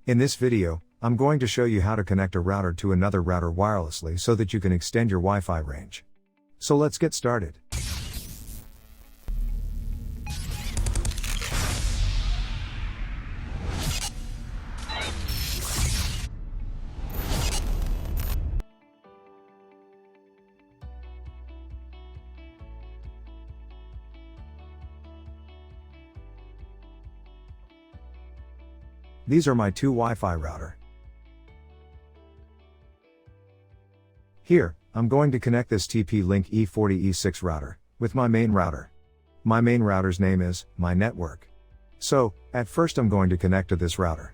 In this video, I'm going to show you how to connect a router to another router wirelessly so that you can extend your Wi-Fi range. So let's get started. These are my two Wi-Fi router. Here, I'm going to connect this TP-Link E40E6 router with my main router. My main router's name is My Network. So, at first I'm going to connect to this router.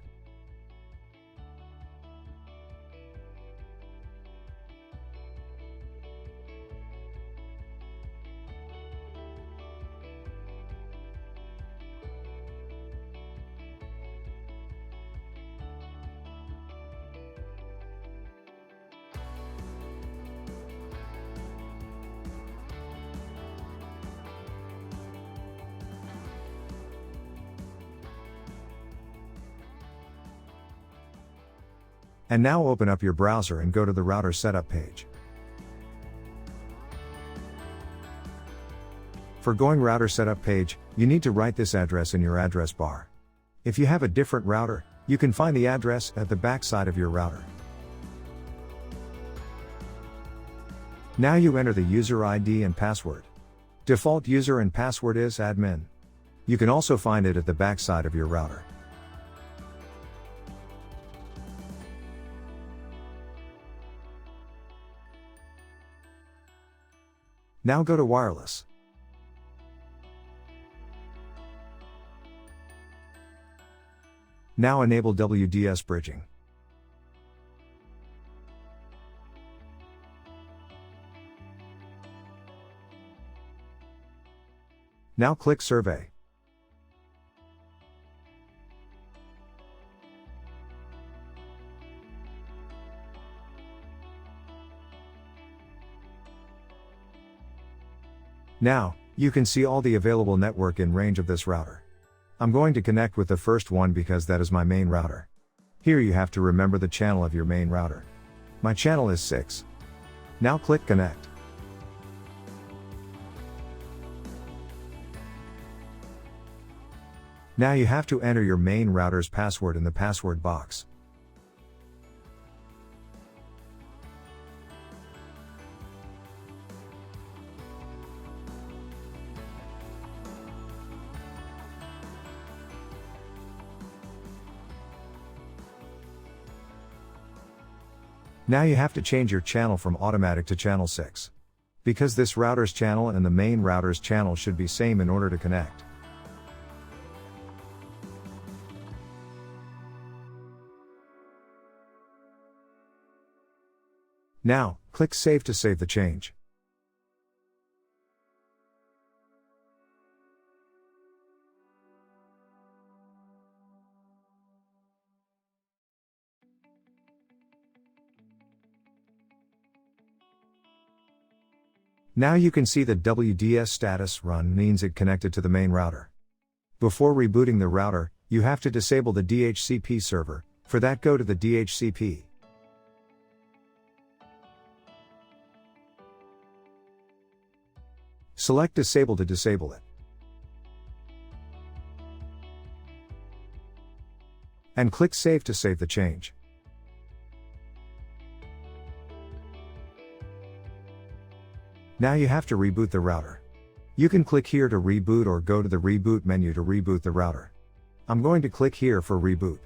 And now open up your browser and go to the router setup page. For going router setup page, you need to write this address in your address bar. If you have a different router, you can find the address at the back side of your router. Now you enter the user ID and password. Default user and password is admin. You can also find it at the back side of your router. Now go to wireless. Now enable WDS bridging. Now click survey. Now, you can see all the available network in range of this router. I'm going to connect with the first one because that is my main router. Here you have to remember the channel of your main router. My channel is 6. Now click connect. Now you have to enter your main router's password in the password box. Now you have to change your channel from automatic to channel 6. Because this router's channel and the main router's channel should be same in order to connect. Now, click Save to save the change. Now you can see that WDS status run means it connected to the main router. Before rebooting the router, you have to disable the DHCP server. For that, go to the DHCP. Select Disable to disable it. And click Save to save the change. Now you have to reboot the router. You can click here to reboot or go to the reboot menu to reboot the router. I'm going to click here for reboot.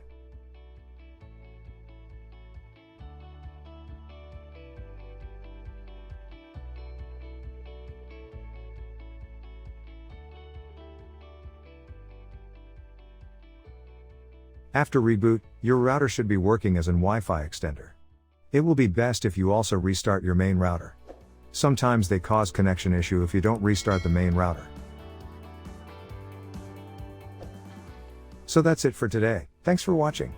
After reboot, your router should be working as an Wi-Fi extender. It will be best if you also restart your main router. Sometimes they cause connection issue if you don't restart the main router. So that's it for today. Thanks for watching.